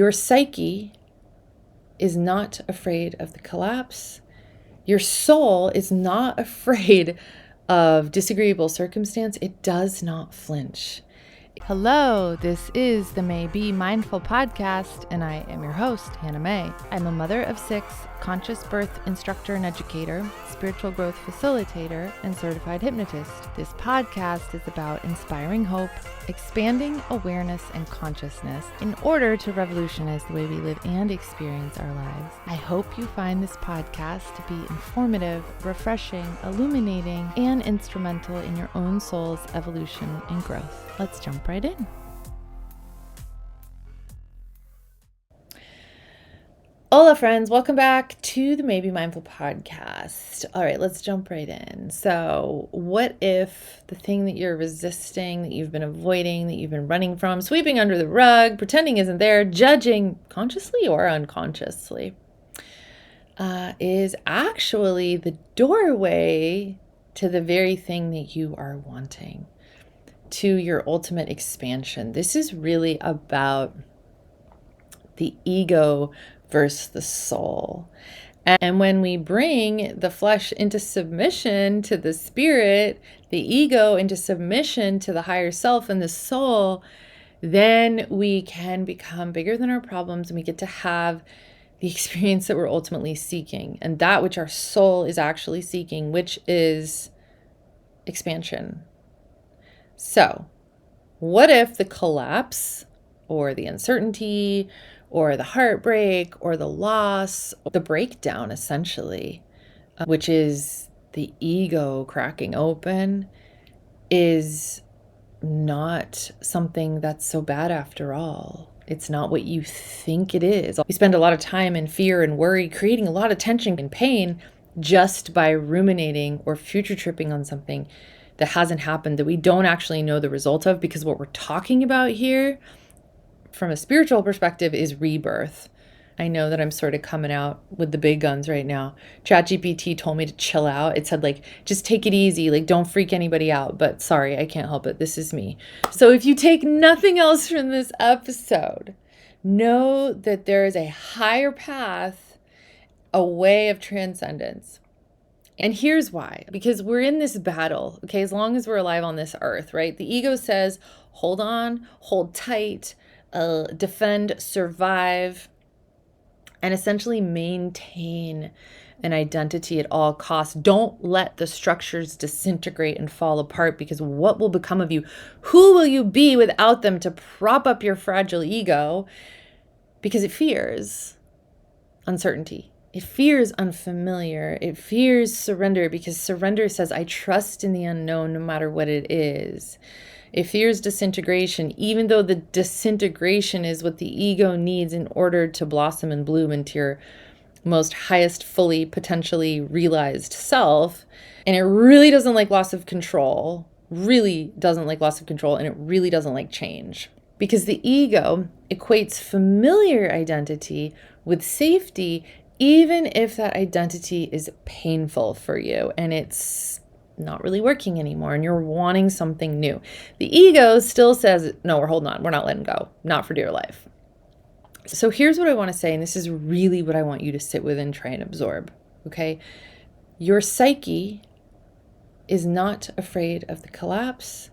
Your psyche is not afraid of the collapse. Your soul is not afraid of disagreeable circumstance. It does not flinch. Hello, this is the Mae B Mindful Podcast, and I am your host, Hannah Mae. I'm a mother of 6, conscious birth instructor and educator, spiritual growth facilitator, and certified hypnotist. This podcast is about inspiring hope, expanding awareness and consciousness in order to revolutionize the way we live and experience our lives. I hope you find this podcast to be informative, refreshing, illuminating, and instrumental in your own soul's evolution and growth. Let's jump right in. Hola friends, welcome back to the Mae B Mindful Podcast. All right, let's jump right in. So what if the thing that you're resisting, that you've been avoiding, that you've been running from, sweeping under the rug, pretending isn't there, judging consciously or unconsciously, is actually the doorway to the very thing that you are wanting, to your ultimate expansion. This is really about the ego versus the soul. And when we bring the flesh into submission to the spirit, the ego into submission to the higher self and the soul, then we can become bigger than our problems, and we get to have the experience that we're ultimately seeking, and that which our soul is actually seeking, which is expansion. So, what if the collapse or the uncertainty or the heartbreak or the loss, the breakdown essentially, which is the ego cracking open, is not something that's so bad after all? It's not what you think it is. We spend a lot of time in fear and worry, creating a lot of tension and pain just by ruminating or future tripping on something that hasn't happened, that we don't actually know the result of, because what we're talking about here from a spiritual perspective is rebirth. I know that I'm sort of coming out with the big guns right now. ChatGPT told me to chill out. It said, like, just take it easy, like, don't freak anybody out. But sorry, I can't help it. This is me. So if you take nothing else from this episode, know that there is a higher path, a way of transcendence. And here's why. Because we're in this battle, okay, as long as we're alive on this earth, right? The ego says, hold on, hold tight, defend, survive, and essentially maintain an identity at all costs. Don't let the structures disintegrate and fall apart, because what will become of you? Who will you be without them to prop up your fragile ego? Because it fears uncertainty. It fears unfamiliar. It fears surrender, because surrender says, I trust in the unknown no matter what it is. It fears disintegration, even though the disintegration is what the ego needs in order to blossom and bloom into your most highest, fully, potentially realized self. And it really doesn't like loss of control, and it really doesn't like change. Because the ego equates familiar identity with safety, even if that identity is painful for you and it's not really working anymore and you're wanting something new. The ego still says, no, we're holding on. We're not letting go. Not for dear life. So here's what I want to say, and this is really what I want you to sit with and try and absorb, okay? Your psyche is not afraid of the collapse.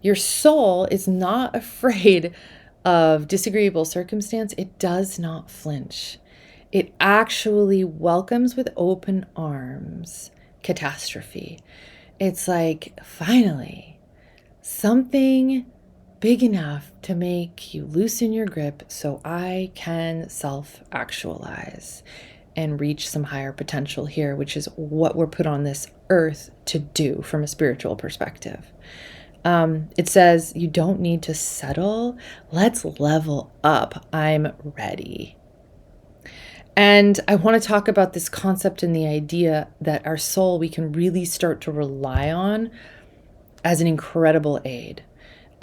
Your soul is not afraid of disagreeable circumstance. It does not flinch. It actually welcomes with open arms catastrophe. It's like, finally, something big enough to make you loosen your grip so I can self-actualize and reach some higher potential here, which is what we're put on this earth to do from a spiritual perspective. It says, you don't need to settle. Let's level up. I'm ready. And I want to talk about this concept and the idea that our soul, we can really start to rely on as an incredible aid.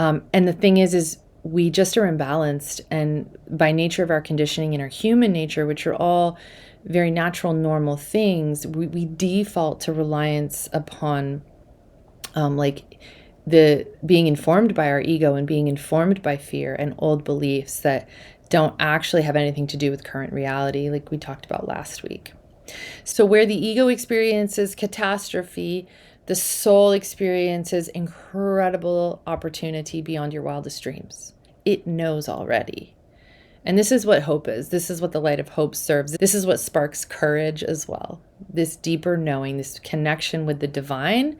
And the thing is we just are imbalanced. And by nature of our conditioning and our human nature, which are all very natural, normal things, we default to reliance upon the being informed by our ego and being informed by fear and old beliefs that don't actually have anything to do with current reality, like we talked about last week. So where the ego experiences catastrophe, the soul experiences incredible opportunity beyond your wildest dreams. It knows already. And this is what hope is. This is what the light of hope serves. This is what sparks courage as well. This deeper knowing, this connection with the divine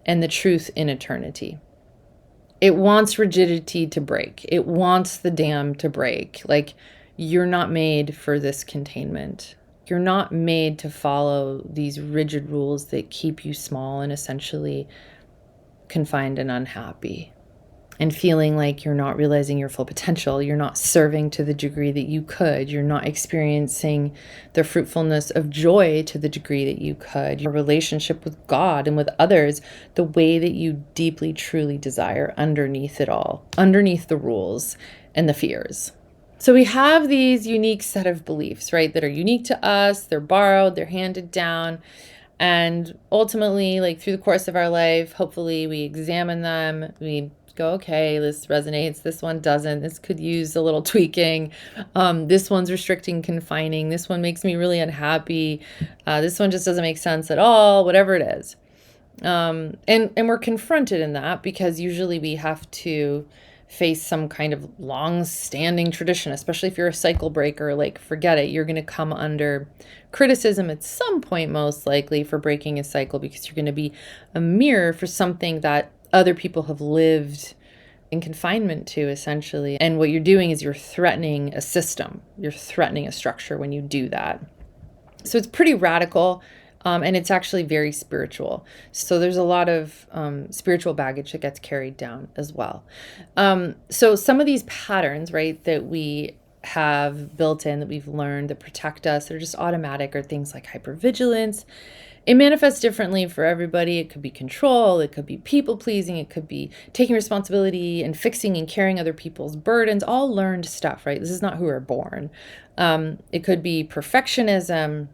and the truth in eternity. It wants rigidity to break. It wants the dam to break. Like, you're not made for this containment. You're not made to follow these rigid rules that keep you small and essentially confined and unhappy, and feeling like you're not realizing your full potential. You're not serving to the degree that you could. You're not experiencing the fruitfulness of joy to the degree that you could. Your relationship with God and with others, the way that you deeply, truly desire underneath it all, underneath the rules and the fears. So we have these unique set of beliefs, right, that are unique to us. They're borrowed, they're handed down. And ultimately, like through the course of our life, hopefully we examine them. We go, okay, this resonates. This one doesn't. This could use a little tweaking. This one's restricting, confining. This one makes me really unhappy. This one just doesn't make sense at all, whatever it is. And we're confronted in that because usually we have to face some kind of long-standing tradition, especially if you're a cycle breaker. Like, forget it. You're going to come under criticism at some point, most likely, for breaking a cycle, because you're going to be a mirror for something that other people have lived in confinement to, essentially. And what you're doing is you're threatening a system. You're threatening a structure when you do that. So it's pretty radical. And it's actually very spiritual. So there's a lot of spiritual baggage that gets carried down as well. So some of these patterns, right, that we have built in, that we've learned, that protect us, that are just automatic, are things like hypervigilance. It manifests differently for everybody. It could be control. It could be people pleasing. It could be taking responsibility and fixing and carrying other people's burdens, all learned stuff, right? This is not who we're born. It could be perfectionism,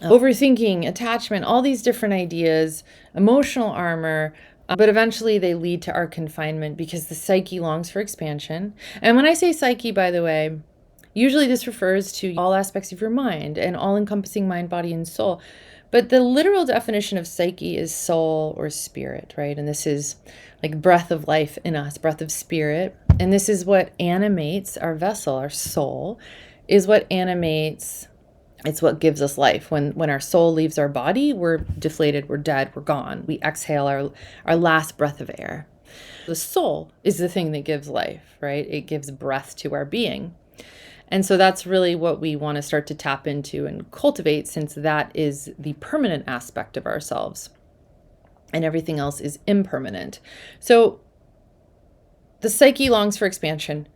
overthinking, attachment, all these different ideas, emotional armor, but eventually they lead to our confinement because the psyche longs for expansion. And when I say psyche, by the way, usually this refers to all aspects of your mind and all-encompassing mind, body, and soul. But the literal definition of psyche is soul or spirit, right? And this is like breath of life in us, breath of spirit. And this is what animates our vessel. Our soul is what animates. It's what gives us life. When our soul leaves our body, we're deflated, we're dead, we're gone. We exhale our last breath of air. The soul is the thing that gives life, right? It gives breath to our being. And so that's really what we want to start to tap into and cultivate, since that is the permanent aspect of ourselves and everything else is impermanent. So the psyche longs for expansion.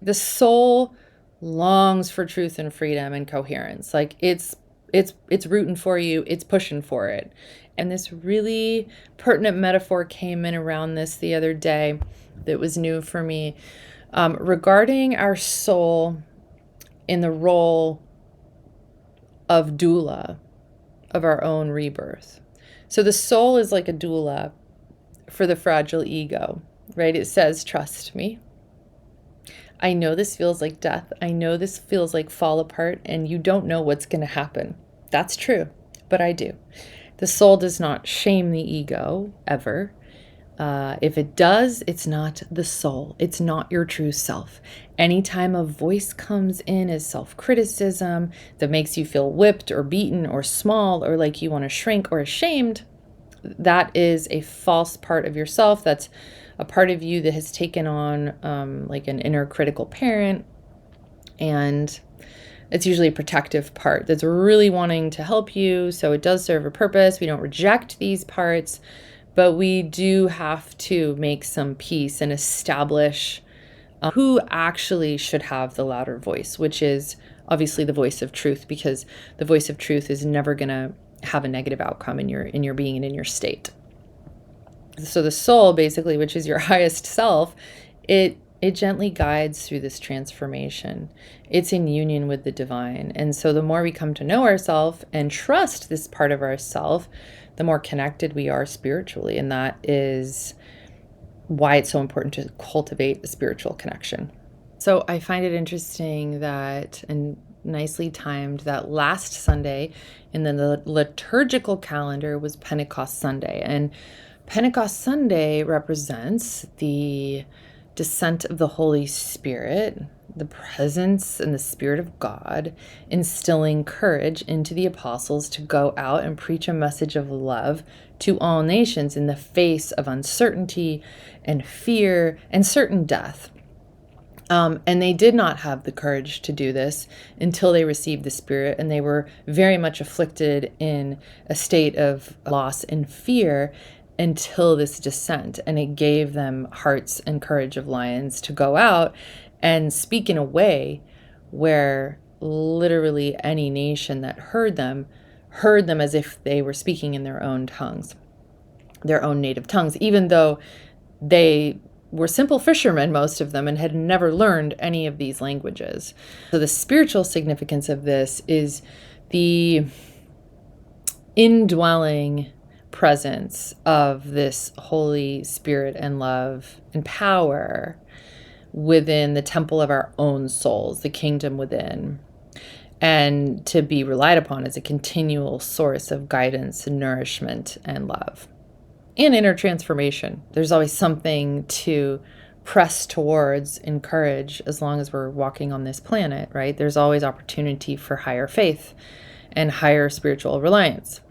The soul longs for truth and freedom and coherence. Like, it's rooting for you, it's pushing for it. And this really pertinent metaphor came in around this the other day that was new for me, regarding our soul in the role of doula of our own rebirth. So the soul is like a doula for the fragile ego, right? It says, trust me. I know this feels like death. I know this feels like fall apart, and you don't know what's going to happen. That's true, but I do. The soul does not shame the ego, ever. If it does, it's not the soul. It's not your true self. Anytime a voice comes in as self-criticism that makes you feel whipped or beaten or small or like you want to shrink or ashamed, that is a false part of yourself. That's a part of you that has taken on like an inner critical parent. And it's usually a protective part that's really wanting to help you. So it does serve a purpose. We don't reject these parts, but we do have to make some peace and establish who actually should have the louder voice, which is obviously the voice of truth, because the voice of truth is never going to have a negative outcome in your being and in your state. So the soul, basically, which is your highest self, it gently guides through this transformation. It's in union with the divine. And so the more we come to know ourselves and trust this part of ourself, the more connected we are spiritually. And that is why it's so important to cultivate a spiritual connection. So I find it interesting that, and nicely timed, that last Sunday in the liturgical calendar was Pentecost Sunday. And Pentecost Sunday represents the descent of the Holy Spirit, the presence and the Spirit of God, instilling courage into the apostles to go out and preach a message of love to all nations in the face of uncertainty and fear and certain death. And they did not have the courage to do this until they received the Spirit, and they were very much afflicted in a state of loss and fear until this descent. And it gave them hearts and courage of lions to go out and speak in a way where literally any nation that heard them as if they were speaking in their own tongues, their own native tongues, even though they were simple fishermen, most of them, and had never learned any of these languages. So the spiritual significance of this is the indwelling presence of this Holy Spirit and love and power within the temple of our own souls, the kingdom within, and to be relied upon as a continual source of guidance and nourishment and love. And inner transformation. There's always something to press towards, encourage, as long as we're walking on this planet, right? There's always opportunity for higher faith and higher spiritual reliance.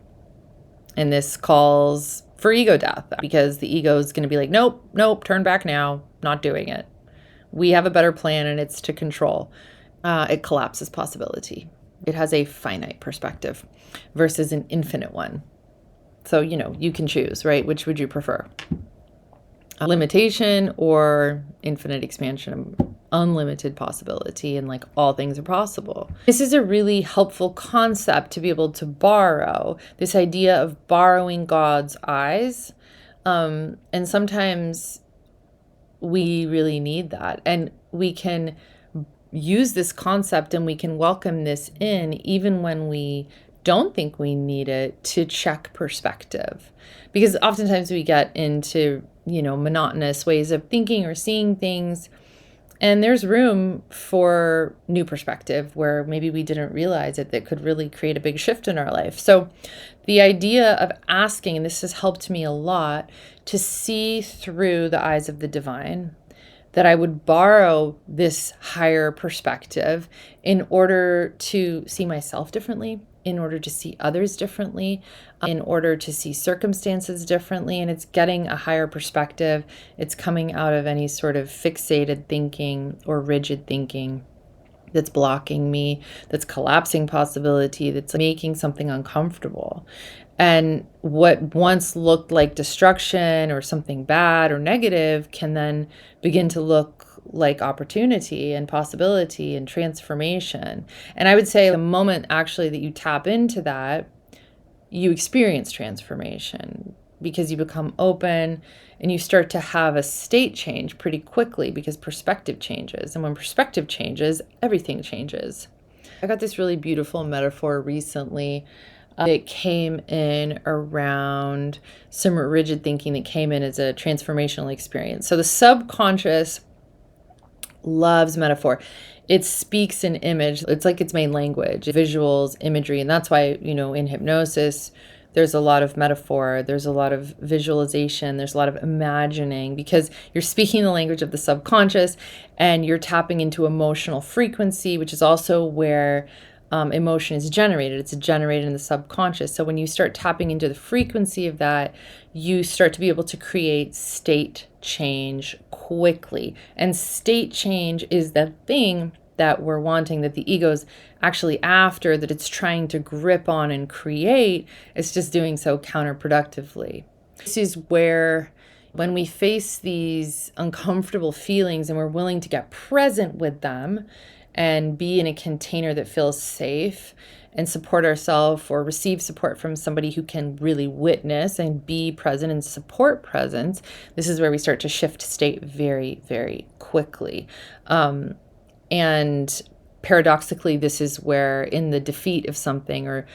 And this calls for ego death, because the ego is going to be like, nope, turn back now, not doing it. We have a better plan, and it's to control. It collapses possibility. It has a finite perspective versus an infinite one. So, you can choose, right? Which would you prefer? Limitation or infinite expansion, unlimited possibility, and like all things are possible. This is a really helpful concept to be able to borrow, this idea of borrowing God's eyes. And sometimes we really need that. And we can use this concept and we can welcome this in even when we don't think we need it, to check perspective. Because oftentimes we get into, monotonous ways of thinking or seeing things, and there's room for new perspective where maybe we didn't realize it, that could really create a big shift in our life. So the idea of asking, and this has helped me a lot, to see through the eyes of the divine, that I would borrow this higher perspective in order to see myself differently, in order to see others differently, in order to see circumstances differently. And it's getting a higher perspective. It's coming out of any sort of fixated thinking or rigid thinking that's blocking me, that's collapsing possibility, that's making something uncomfortable. And what once looked like destruction or something bad or negative can then begin to look like opportunity and possibility and transformation. And I would say the moment actually that you tap into that, you experience transformation, because you become open and you start to have a state change pretty quickly, because perspective changes. And when perspective changes, everything changes. I got this really beautiful metaphor recently. It came in around some rigid thinking that came in as a transformational experience. So the subconscious loves metaphor. It speaks in image. It's like its main language, visuals, imagery. And that's why, in hypnosis, there's a lot of metaphor. There's a lot of visualization. There's a lot of imagining, because you're speaking the language of the subconscious and you're tapping into emotional frequency, which is also where emotion is generated. It's generated in the subconscious. So when you start tapping into the frequency of that, you start to be able to create state change quickly. And state change is the thing that we're wanting, that the ego's actually after, that it's trying to grip on and create. It's just doing so counterproductively. This is where, when we face these uncomfortable feelings and we're willing to get present with them and be in a container that feels safe and support ourselves, or receive support from somebody who can really witness and be present and support presence, this is where we start to shift state very, very quickly. And paradoxically, this is where in the defeat of something or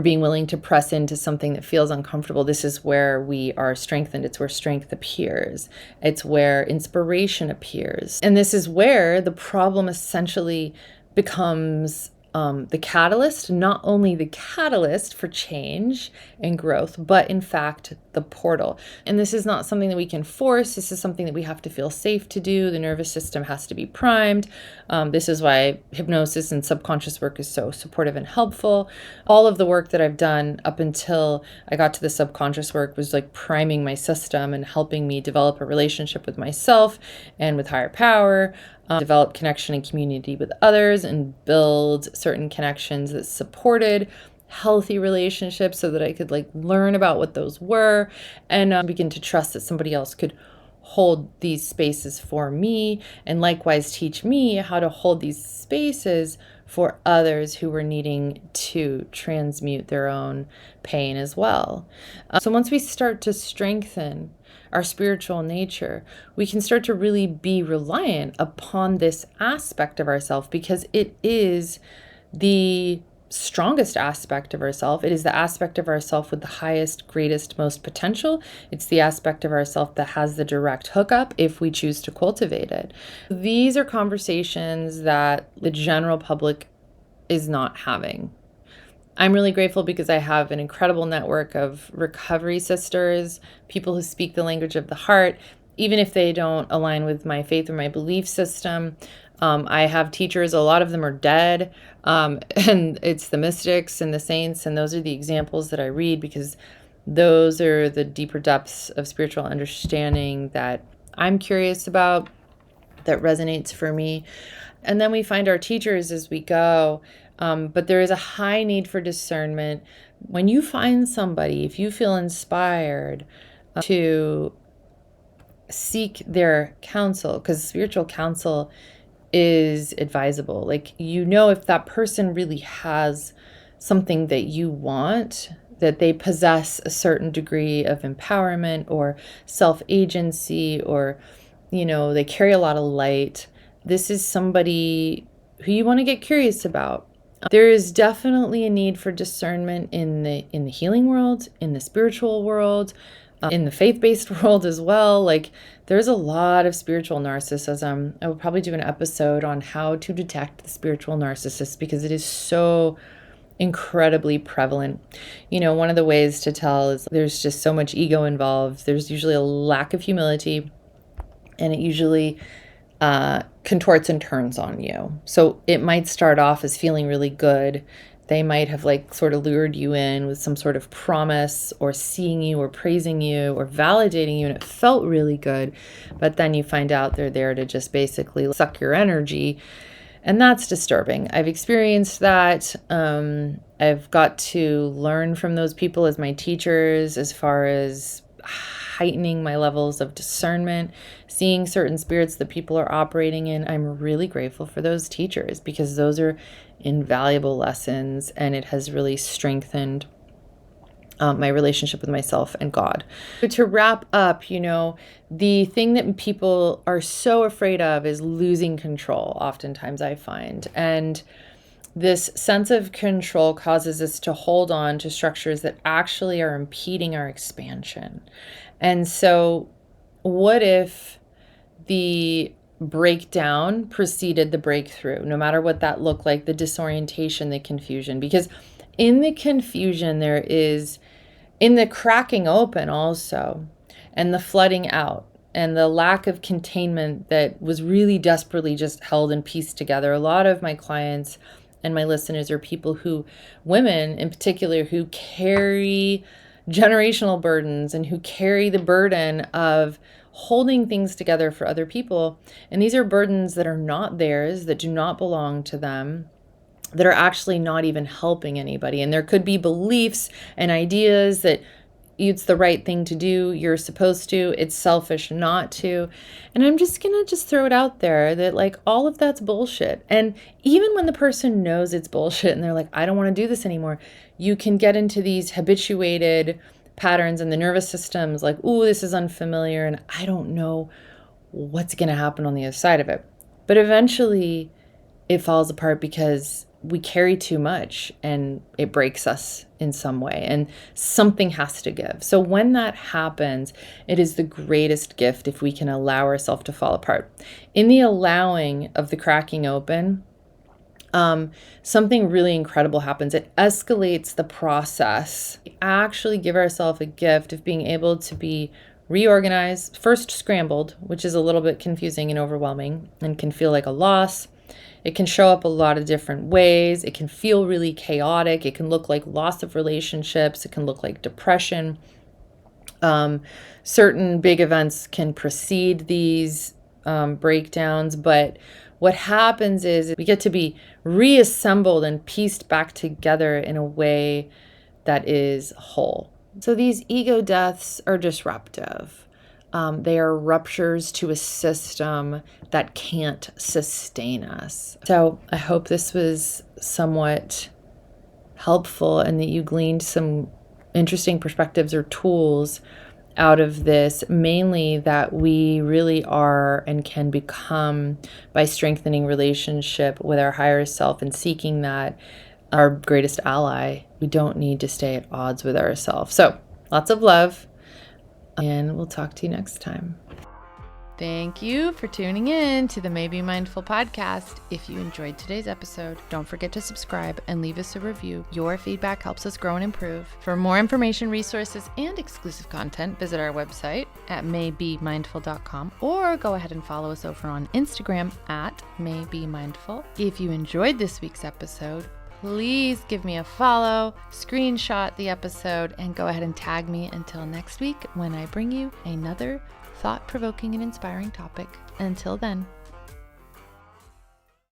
being willing to press into something that feels uncomfortable, this is where we are strengthened. It's where strength appears. It's where inspiration appears. And this is where the problem essentially becomes the catalyst, not only the catalyst for change and growth, but in fact, the portal. And this is not something that we can force. This is something that we have to feel safe to do. The nervous system has to be primed. This is why hypnosis and subconscious work is so supportive and helpful. All of the work that I've done up until I got to the subconscious work was like priming my system and helping me develop a relationship with myself and with higher power. Develop connection and community with others and build certain connections that supported healthy relationships so that I could like learn about what those were and begin to trust that somebody else could hold these spaces for me and likewise teach me how to hold these spaces for others who were needing to transmute their own pain as well. So once we start to strengthen our spiritual nature, we can start to really be reliant upon this aspect of ourselves because it is the strongest aspect of ourself. It is the aspect of ourself with the highest, greatest, most potential. It's the aspect of ourself that has the direct hookup if we choose to cultivate it. These are conversations that the general public is not having. I'm really grateful because I have an incredible network of recovery sisters, people who speak the language of the heart, even if they don't align with my faith or my belief system. I have teachers, a lot of them are dead, and it's the mystics and the saints, and those are the examples that I read because those are the deeper depths of spiritual understanding that I'm curious about, that resonates for me. And then we find our teachers as we go. But there is a high need for discernment. When you find somebody, if you feel inspired to seek their counsel, because spiritual counsel is advisable. Like, you know, if that person really has something that you want, that they possess a certain degree of empowerment or self-agency, or, you know, they carry a lot of light. This is somebody who you want to get curious about. There is definitely a need for discernment in the healing world, in the spiritual world, in the faith-based world as well. Like, there's a lot of spiritual narcissism. I will probably do an episode on how to detect the spiritual narcissist because it is so incredibly prevalent. You know, one of the ways to tell is there's just so much ego involved. There's usually a lack of humility, and it usually contorts and turns on you. So it might start off as feeling really good. They might have like sort of lured you in with some sort of promise or seeing you or praising you or validating you, and it felt really good. But then you find out they're there to just basically suck your energy. And that's disturbing. I've experienced that. I've got to learn from those people as my teachers as far as heightening my levels of discernment, seeing certain spirits that people are operating in. I'm really grateful for those teachers because those are invaluable lessons, and it has really strengthened my relationship with myself and God. But to wrap up, you know, the thing that people are so afraid of is losing control, oftentimes I find. And this sense of control causes us to hold on to structures that actually are impeding our expansion. And so what if the breakdown preceded the breakthrough, no matter what that looked like, the disorientation, the confusion? Because in the confusion, there is, in the cracking open also, and the flooding out, and the lack of containment that was really desperately just held and pieced together. A lot of my clients and my listeners are people who, women in particular, who carry generational burdens and who carry the burden of holding things together for other people. And these are burdens that are not theirs, that do not belong to them, that are actually not even helping anybody. And there could be beliefs and ideas that it's the right thing to do, you're supposed to, it's selfish not to. And I'm just gonna throw it out there that like all of that's bullshit. And even when the person knows it's bullshit and they're like, I don't want to do this anymore, you can get into these habituated patterns in the nervous systems like, ooh, this is unfamiliar and I don't know what's gonna happen on the other side of it. But eventually it falls apart because we carry too much and it breaks us in some way, and something has to give. So when that happens, it is the greatest gift if we can allow ourselves to fall apart. In the allowing of the cracking open, something really incredible happens. It escalates the process. We actually give ourselves a gift of being able to be reorganized, first scrambled, which is a little bit confusing and overwhelming and can feel like a loss. It can show up a lot of different ways. It can feel really chaotic. It can look like loss of relationships. It can look like depression. Certain big events can precede these breakdowns, but what happens is we get to be reassembled and pieced back together in a way that is whole. So these ego deaths are disruptive. They are ruptures to a system that can't sustain us. So I hope this was somewhat helpful and that you gleaned some interesting perspectives or tools out of this, mainly that we really are and can become by strengthening relationship with our higher self and seeking that, our greatest ally. We don't need to stay at odds with ourselves. So lots of love, and we'll talk to you next time. Thank you for tuning in to the Mae B Mindful Podcast. If you enjoyed today's episode, don't forget to subscribe and leave us a review. Your feedback helps us grow and improve. For more information, resources, and exclusive content, visit our website at maybemindful.com or go ahead and follow us over on Instagram at maybemindful. If you enjoyed this week's episode, please give me a follow, screenshot the episode, and go ahead and tag me until next week when I bring you another thought-provoking and inspiring topic. Until then,